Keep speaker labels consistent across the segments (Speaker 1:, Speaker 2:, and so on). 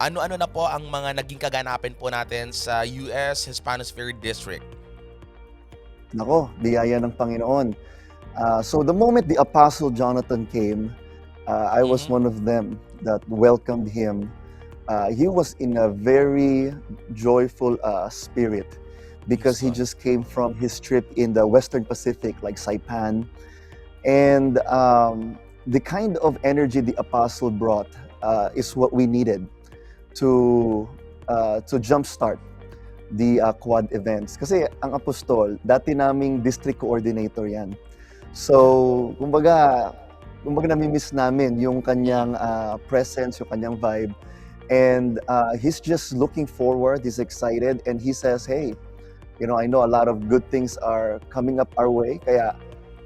Speaker 1: ano-ano na po ang mga naging kaganapan po natin sa US Hispanosphere District?
Speaker 2: Nako, biyaya ng Panginoon. So the moment the Apostle Jonathan came, I was
Speaker 1: Mhm.
Speaker 2: one of them that welcomed him. He was in a very joyful spirit because
Speaker 1: Yes
Speaker 2: he
Speaker 1: po.
Speaker 2: just came from his trip in the Western Pacific, like Saipan. And the kind of energy the apostle brought is what we needed to jumpstart the quad events. Kasi ang apostol, dati naming district coordinator yan.
Speaker 1: Yeah.
Speaker 2: So, kumbaga nami-miss namin yung
Speaker 1: Mhm.
Speaker 2: kanyang presence, yung kanyang vibe. And he's just looking forward, he's excited, and he says, hey, I know a lot of good things are coming up our way. Kaya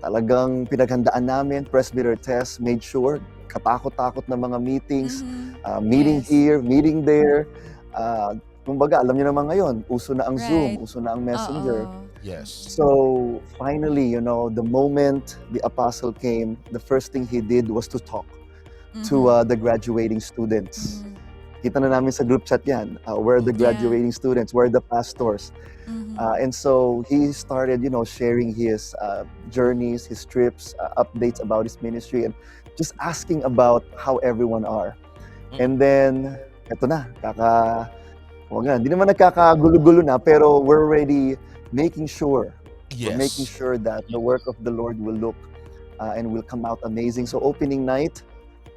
Speaker 2: talagang pinaghandaan namin, Presbyter Test made sure, katakot-takot na mga meetings,
Speaker 3: Mhm.
Speaker 2: meeting
Speaker 3: Yes.
Speaker 2: here, meeting there. Uh, Kumbaga, alam niyo naman ngayon, uso na ang Zoom,
Speaker 3: Right.
Speaker 2: uso na ang Messenger.
Speaker 3: Oo.
Speaker 1: Yes.
Speaker 2: So finally, the moment the apostle came, the first thing he did was to talk to
Speaker 3: Mhm.
Speaker 2: the graduating students.
Speaker 3: Mhm.
Speaker 2: Kita na namin sa group chat yan. Where are the
Speaker 1: Mhm.
Speaker 3: Yeah.
Speaker 2: graduating students? Where are the pastors?
Speaker 3: Mhm.
Speaker 2: And so he started, sharing his journeys, his trips, updates about his ministry, and just asking about how everyone are.
Speaker 1: Mhm.
Speaker 2: And then, eto na, wag na, hindi naman nagkakagulo-gulo na, pero we're already making sure,
Speaker 1: Yes.
Speaker 2: that the work of the Lord will look and will come out amazing. So opening night,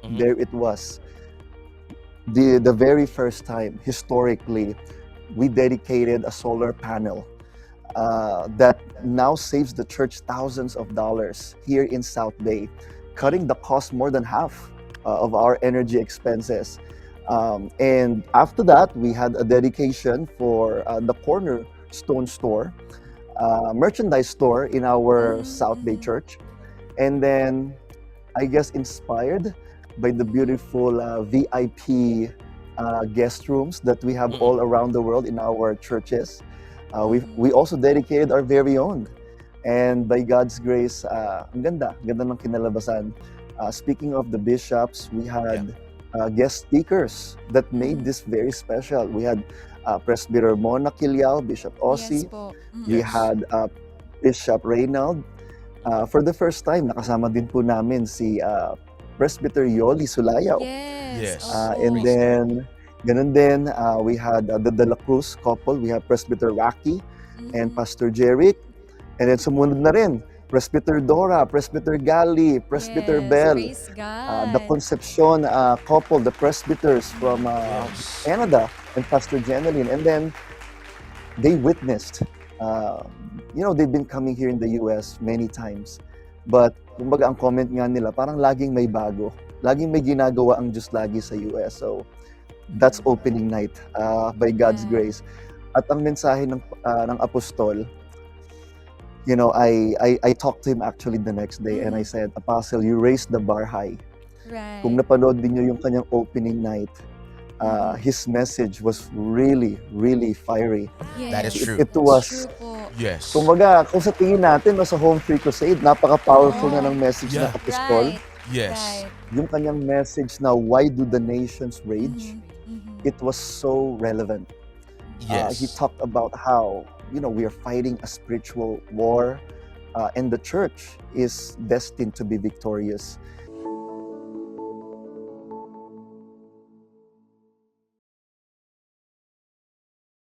Speaker 1: Mhm.
Speaker 2: there it was. The very first time, historically, we dedicated a solar panel that now saves the church thousands of dollars here in South Bay, cutting the cost more than half of our energy expenses. And after that, we had a dedication for the Cornerstone store, merchandise store in our
Speaker 3: Mhm.
Speaker 2: South Bay
Speaker 3: Mhm.
Speaker 2: church. And then, I guess, inspired by the
Speaker 3: Mhm.
Speaker 2: beautiful VIP guest rooms that we have
Speaker 1: Mhm.
Speaker 2: all around the world in our churches. We
Speaker 3: Mhm.
Speaker 2: also dedicated our very own. And by God's grace, ang ganda ng kinalabasan. Speaking of the bishops, we
Speaker 1: Yeah.
Speaker 2: had guest speakers that made
Speaker 3: Mhm.
Speaker 2: this very special. We had Presbyter Mona Kiliao, Bishop
Speaker 3: Yes
Speaker 2: Ossie.
Speaker 3: po.
Speaker 2: We
Speaker 3: Mhm.
Speaker 1: Yes.
Speaker 2: had Bishop Reynald. For the first time, nakasama din po namin si Presbyter Yoli Sulayaw.
Speaker 3: Yes.
Speaker 1: Yes.
Speaker 2: And
Speaker 3: Opo.
Speaker 1: Praise God.
Speaker 2: then, ganun din, we had the De La Cruz couple. We have Presbyter Rocky and
Speaker 3: Mhm.
Speaker 2: Pastor Jeric. And then sumunod na rin, Presbyter Dora, Presbyter Gali, Presbyter
Speaker 3: Yes.
Speaker 2: Bell,
Speaker 3: Praise
Speaker 2: the
Speaker 3: God.
Speaker 2: Concepcion couple, the presbyters from
Speaker 3: Mhm.
Speaker 1: Yes.
Speaker 2: Canada, and Pastor Jeneline. And then they witnessed, uh, they've been coming here in the US many times. But, kumbaga, ang comment nga nila, parang laging may bago. Laging may ginagawa ang Diyos lagi sa US. So, that's
Speaker 3: Mhm.
Speaker 2: opening night by God's
Speaker 3: Yeah.
Speaker 2: grace. At ang mensahe ng apostol, I talked to him actually the next day and I
Speaker 3: Mhm.
Speaker 2: said, Apostle, you raised the bar high. Kung
Speaker 3: Right.
Speaker 2: napanood din niyo yung kanyang opening night,
Speaker 3: Mhm.
Speaker 2: his message was really, really fiery.
Speaker 1: That is
Speaker 3: Yes.
Speaker 1: true.
Speaker 2: It
Speaker 3: That's
Speaker 2: was,
Speaker 3: true po.
Speaker 1: Yes.
Speaker 2: kumbaga, kung sa tingin natin, sa Home Free Crusade, napaka-powerful na
Speaker 3: Oo.
Speaker 2: ng message ng
Speaker 1: Yeah.
Speaker 2: apostol.
Speaker 3: Right.
Speaker 1: Yes.
Speaker 3: Right.
Speaker 2: Yung kanyang message na, why do the nations rage?
Speaker 3: Mhm. Mhm.
Speaker 2: It was so relevant. He
Speaker 1: Yes.
Speaker 2: talked about how, we are fighting a spiritual war and the church is destined to be victorious.